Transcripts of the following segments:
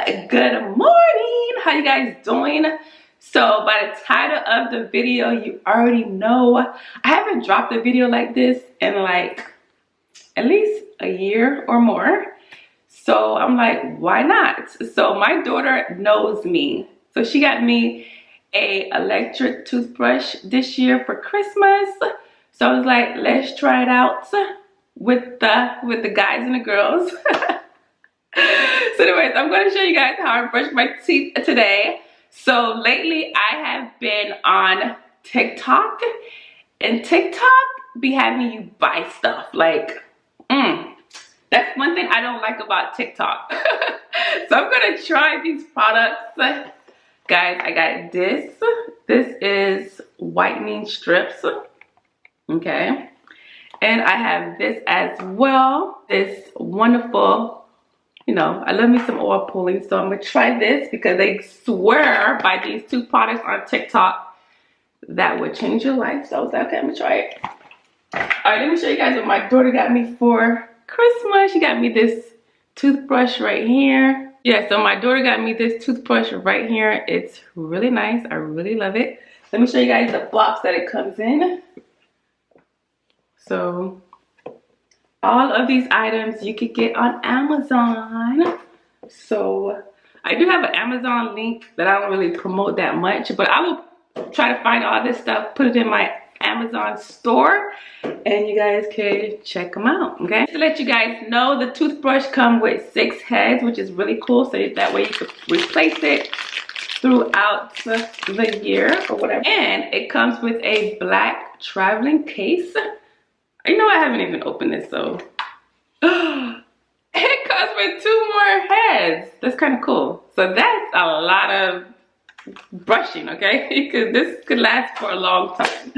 Good morning. How you guys doing? So by the title of the video, you already know I haven't dropped a video like this in like at least a year or more. So I'm like, why not? So my daughter knows me. So she got me a electric toothbrush this year for Christmas. So I was like, let's try it out with the guys and the girls. So anyways, I'm going to show you guys how I brush my teeth today. So lately I have been on TikTok, and TikTok be having you buy stuff. Like, that's one thing I don't like about TikTok. So I'm going to try these products. Guys, I got this. This is whitening strips. Okay. And I have this as well. This wonderful, you know, I love me some oil pulling, so I'm gonna try this because they swear by these two products on TikTok that would change your life. So I was like, okay, I'm gonna try it. All right, let me show you guys what my daughter got me for Christmas. She got me this toothbrush right here. Yeah, so my daughter got me this toothbrush right here. It's really nice. I really love it. Let me show you guys the box that it comes in. So all of these items you could get on Amazon. So I do have an Amazon link that I don't really promote that much, but I will try to find all this stuff, put it in my Amazon store, and you guys can check them out. Okay, to let you guys know, the toothbrush comes with 6 heads, which is really cool, so that way you can replace it throughout the year or whatever. And it comes with a black traveling case. You know, I haven't even opened this, so it comes with 2 more heads. That's kind of cool. So that's a lot of brushing, okay? Because this could last for a long time.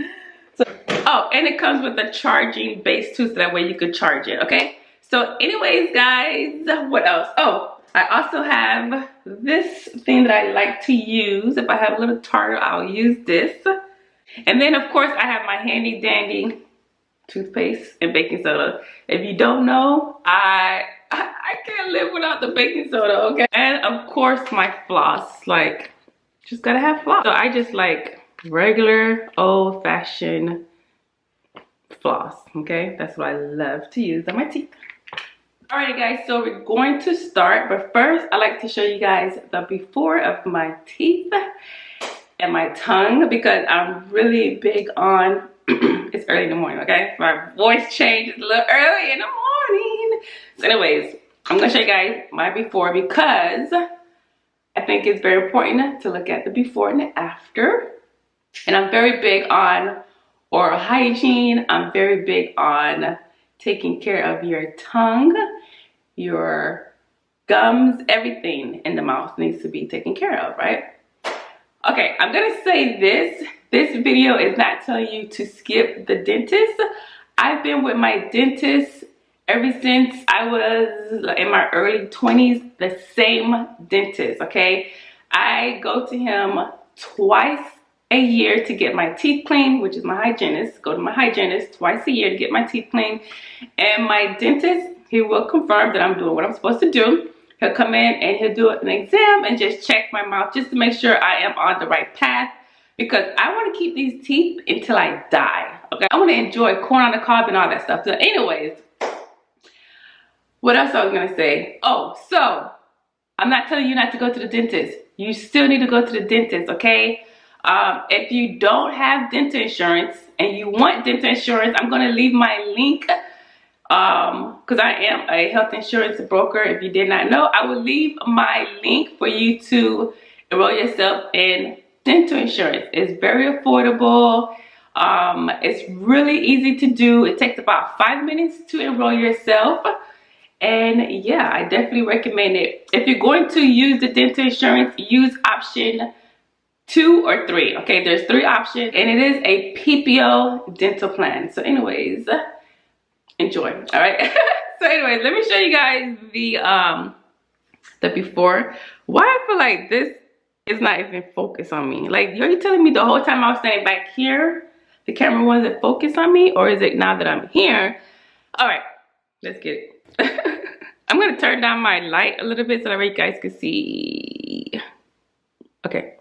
So, oh, and it comes with a charging base too, so that way you could charge it, okay? So anyways, guys, what else? Oh, I also have this thing that I like to use. If I have a little tartar, I'll use this. And then, of course, I have my handy dandy toothpaste and baking soda. If you don't know, I can't live without the baking soda, okay? And of course my floss, like, just gotta have floss. So I just like regular old-fashioned floss, okay? That's what I love to use on my teeth. Alright guys, so we're going to start, but first I like to show you guys the before of my teeth and my tongue, because I'm really big on it's early in the morning, okay? My voice changes a little early in the morning. So anyways, I'm gonna show you guys my before, because I think it's very important to look at the before and the after. And I'm very big on oral hygiene. I'm very big on taking care of your tongue, your gums, everything in the mouth needs to be taken care of, right? Okay, I'm gonna say this. This video is not telling you to skip the dentist. I've been with my dentist ever since I was in my early 20s, the same dentist, okay? I go to him twice a year to get my teeth cleaned, which is my hygienist. Go to my hygienist twice a year to get my teeth cleaned. And my dentist, he will confirm that I'm doing what I'm supposed to do. He'll come in and he'll do an exam and just check my mouth just to make sure I am on the right path, because I want to keep these teeth until I die, okay? I want to enjoy corn on the cob and all that stuff. So anyways, what else I was going to say? Oh, so I'm not telling you not to go to the dentist. You still need to go to the dentist, okay? If you don't have dental insurance and you want dental insurance, I'm going to leave my link, because I am a health insurance broker. If you did not know, I will leave my link for you to enroll yourself in dental insurance. It's very affordable. It's really easy to do. It takes about 5 minutes to enroll yourself. And yeah, I definitely recommend it. If you're going to use the dental insurance, use option 2 or 3. Okay, there's 3 options, and it is a PPO dental plan. So anyways, enjoy. All right. So anyways, let me show you guys the before. Why I feel like this is not even focused on me. Like, are you telling me the whole time I was standing back here, the camera wasn't focused on me? Or is it now that I'm here? All right, let's get it. I'm gonna turn down my light a little bit so that way you guys can see. Okay.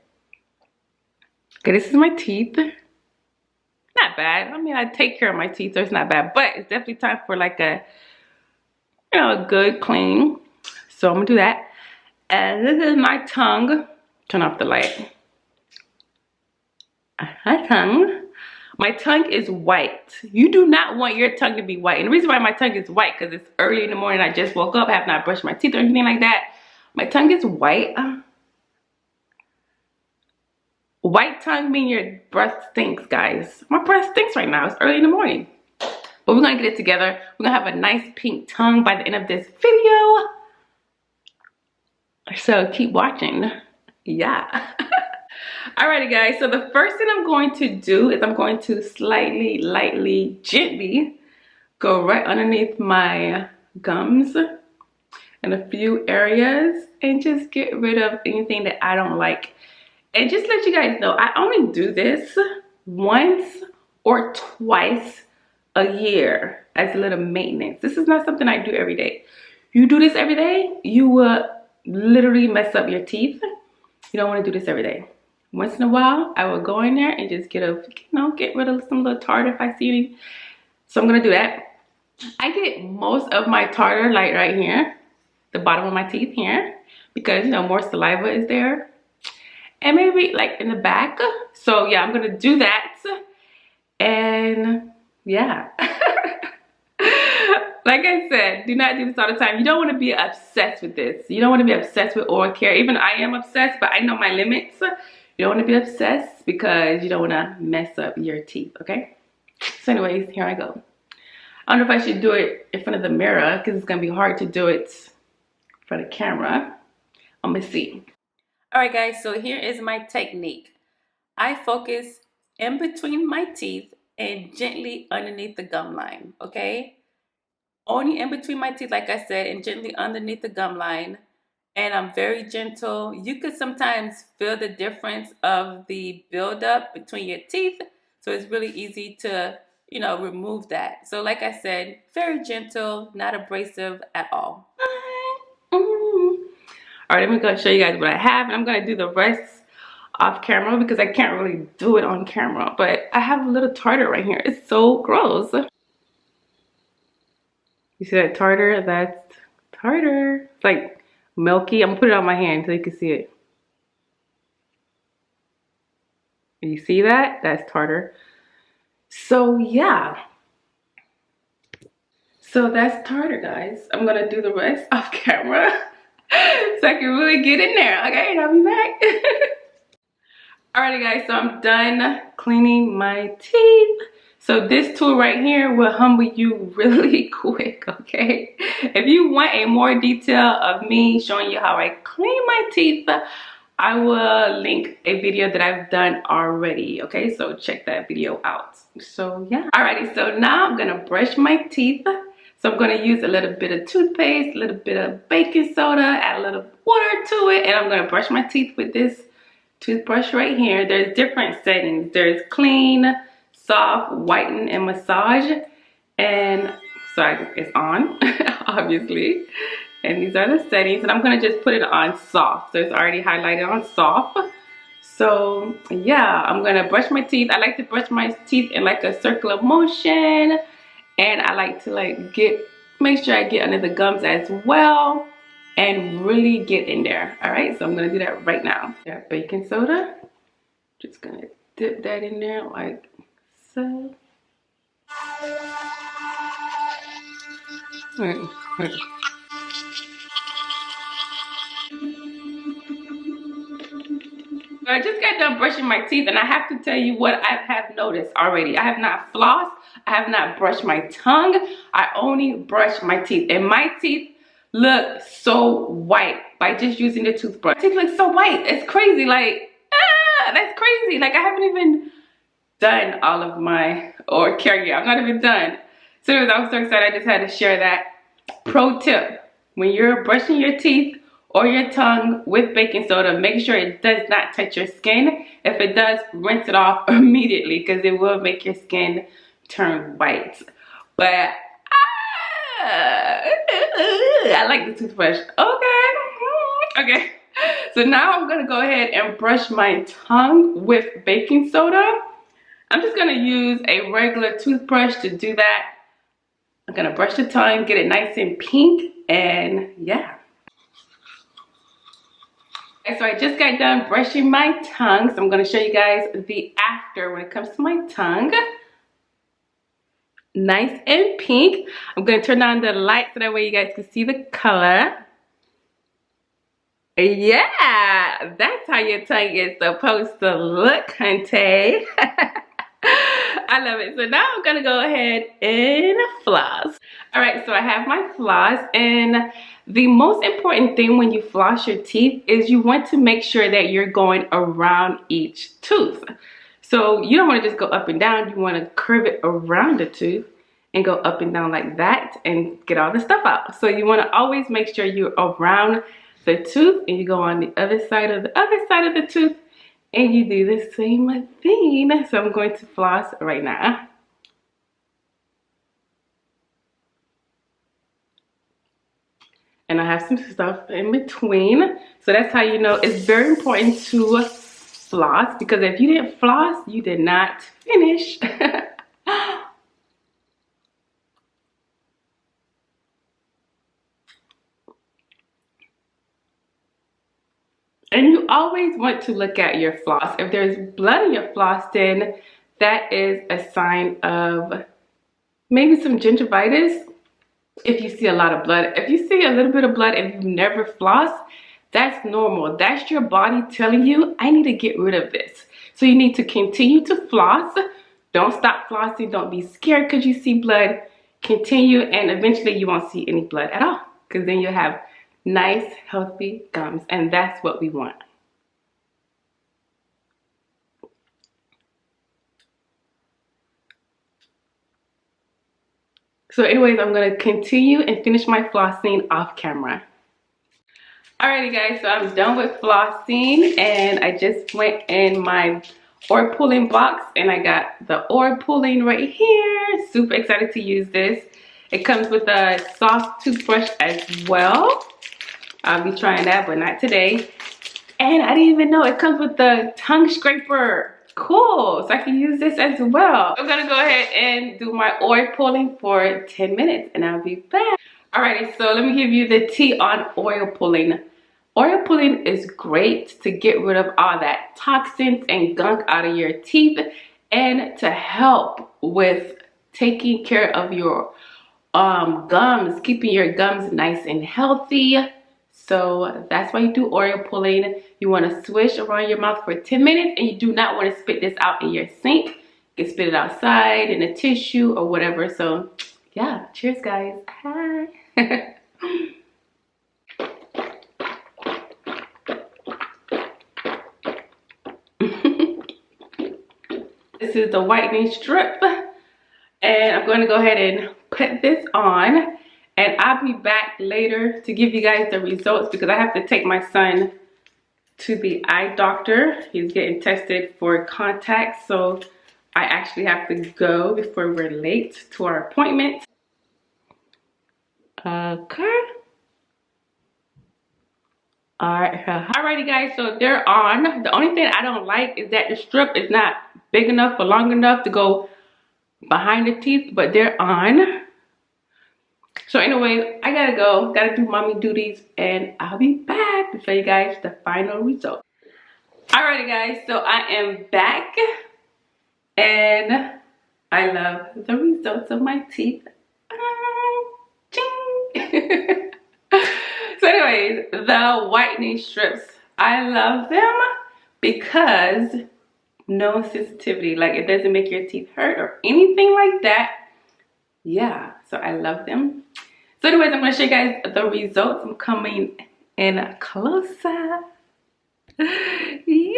Okay, this is my teeth. Not bad. I mean, I take care of my teeth, so it's not bad. But it's definitely time for like a, you know, a good clean. So I'm gonna do that. And this is my tongue. Turn off the light. My tongue. My tongue is white. You do not want your tongue to be white. And the reason why my tongue is white, because it's early in the morning, I just woke up, I have not brushed my teeth or anything like that. My tongue is white. White tongue means your breath stinks, guys. My breath stinks right now. It's early in the morning. But we're gonna get it together. We're gonna have a nice pink tongue by the end of this video. So keep watching. Yeah. Alrighty guys, so the first thing I'm going to do is I'm going to slightly, lightly, gently go right underneath my gums in a few areas and just get rid of anything that I don't like. And just let you guys know, I only do this once or twice a year as a little maintenance. This is not something I do every day. You do this every day, you will literally mess up your teeth. You don't want to do this every day. Once in a while, I will go in there and just get rid of some little tartar if I see any. So I'm gonna do that. I get most of my tartar like right here, the bottom of my teeth here, because you know more saliva is there, and maybe like in the back. So yeah, I'm gonna do that, and yeah. Like I said, do not do this all the time. You don't want to be obsessed with this. You don't want to be obsessed with oral care. Even I am obsessed, but I know my limits. You don't want to be obsessed because you don't want to mess up your teeth, okay? So anyways, here I go. I don't know if I should do it in front of the mirror because it's going to be hard to do it in front of the camera. I'm going to see. All right, guys, so here is my technique. I focus in between my teeth and gently underneath the gum line, okay? Only in between my teeth, like I said, and gently underneath the gum line. And I'm very gentle. You could sometimes feel the difference of the buildup between your teeth. So it's really easy to, you know, remove that. So like I said, very gentle, not abrasive at all. All right, let me go show you guys what I have. And I'm going to do the rest off camera because I can't really do it on camera. But I have a little tartar right here. It's so gross. You see that tartar? That's tartar. It's like milky. I'm gonna put it on my hand so you can see it. You see that? That's tartar. So yeah. So that's tartar, guys. I'm gonna do the rest off camera so I can really get in there. Okay, and I'll be back. Alrighty guys, so I'm done cleaning my teeth. So this tool right here will humble you really quick, okay? If you want a more detail of me showing you how I clean my teeth, I will link a video that I've done already, okay? So check that video out. So yeah. Alrighty, so now I'm gonna brush my teeth. So I'm gonna use a little bit of toothpaste, a little bit of baking soda, add a little water to it, and I'm gonna brush my teeth with this toothbrush right here. There's different settings. There's clean, soft, whiten, and massage. And so it's on, obviously. And these are the settings. And I'm gonna just put it on soft. So it's already highlighted on soft. So yeah, I'm gonna brush my teeth. I like to brush my teeth in like a circular motion. And I like to make sure I get under the gums as well. And really get in there. All right, so I'm gonna do that right now. Got baking soda. Just gonna dip that in there like so. I just got done brushing my teeth, and I have to tell you what I have noticed already. I have not flossed. I have not brushed my tongue. I only brush my teeth, and my teeth look so white by just using the toothbrush. My teeth look so white. It's crazy. Like, that's crazy. Like, I haven't even done all of my oral care yet. I'm not even done. So I was so excited. I just had to share that. Pro tip: when you're brushing your teeth or your tongue with baking soda, make sure it does not touch your skin. If it does, rinse it off immediately because it will make your skin turn white. But I like the toothbrush. Okay. Okay. So now I'm gonna go ahead and brush my tongue with baking soda. I'm just gonna use a regular toothbrush to do that. I'm gonna brush the tongue, get it nice and pink, and yeah. Okay, so I just got done brushing my tongue, so I'm gonna show you guys the after when it comes to my tongue. Nice and pink. I'm gonna turn on the light so that way you guys can see the color. Yeah, that's how your tongue is supposed to look, hunty. I love it. So now I'm gonna go ahead and floss. All right, so I have my floss, and the most important thing when you floss your teeth is you want to make sure that you're going around each tooth. So you don't want to just go up and down, you want to curve it around the tooth and go up and down like that and get all the stuff out. So you want to always make sure you're around the tooth, and you go on the other side of the tooth and you do the same thing. So I'm going to floss right now. And I have some stuff in between. So that's how you know it's very important to floss, because if you didn't floss, you did not finish. And you always want to look at your floss. If there's blood in your floss, then that is a sign of maybe some gingivitis. If you see a lot of blood, if you see a little bit of blood and you've never flossed, that's normal. That's your body telling you, I need to get rid of this. So you need to continue to floss. Don't stop flossing. Don't be scared because you see blood. Continue, and eventually you won't see any blood at all, because then you'll have nice, healthy gums, and that's what we want. So anyways, I'm gonna continue and finish my flossing off camera. Alrighty guys, so I'm done with flossing, and I just went in my oil pulling box and I got the oil pulling right here. Super excited to use this. It comes with a soft toothbrush as well. I'll be trying that, but not today. And I didn't even know it comes with the tongue scraper. Cool, so I can use this as well. I'm gonna go ahead and do my oil pulling for 10 minutes and I'll be back. Alrighty, so let me give you the tea on oil pulling. Oil pulling is great to get rid of all that toxins and gunk out of your teeth, and to help with taking care of your gums, keeping your gums nice and healthy. So that's why you do oil pulling. You want to swish around your mouth for 10 minutes, and you do not want to spit this out in your sink. You can spit it outside in a tissue or whatever. So yeah, cheers guys. Hi. This is the whitening strip, and I'm going to go ahead and put this on, and I'll be back later to give you guys the results, because I have to take my son to the eye doctor. He's getting tested for contacts, so I actually have to go before we're late to our appointment. Okay. Alrighty guys, so they're on. The only thing I don't like is that the strip is not big enough or long enough to go behind the teeth, but they're on. So anyway, I gotta go, gotta do mommy duties, and I'll be back to show you guys the final result. Alrighty guys, so I am back, and I love the results of my teeth. Ching. So anyways, the whitening strips, I love them because no sensitivity, like it doesn't make your teeth hurt or anything like that. Yeah, so I love them. So anyways, I'm going to show you guys the results. I'm coming in closer. Yay!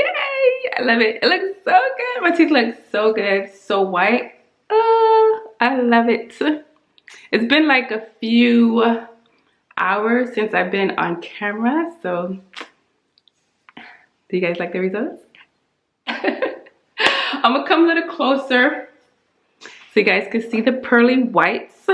I love it. It looks so good. My teeth look so good, so white. I love it. It's been like a few hours since I've been on camera, so do you guys like the results? I'm gonna come a little closer so you guys can see the pearly whites.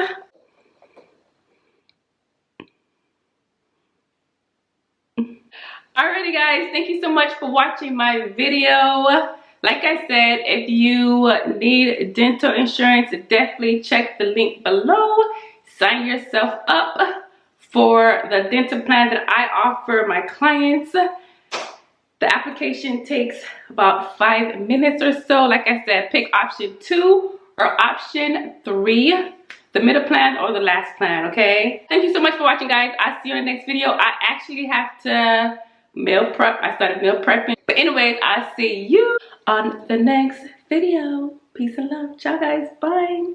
Alrighty guys, thank you so much for watching my video. Like I said, if you need dental insurance, definitely check the link below. Sign yourself up for the dental plan that I offer my clients. The application takes about 5 minutes or so. Like I said, pick option 2 or option 3, the middle plan or the last plan, okay? Thank you so much for watching, guys. I'll see you in the next video. I actually have to meal prep. I started meal prepping. But anyways, I'll see you on the next video. Peace and love. Ciao, guys. Bye.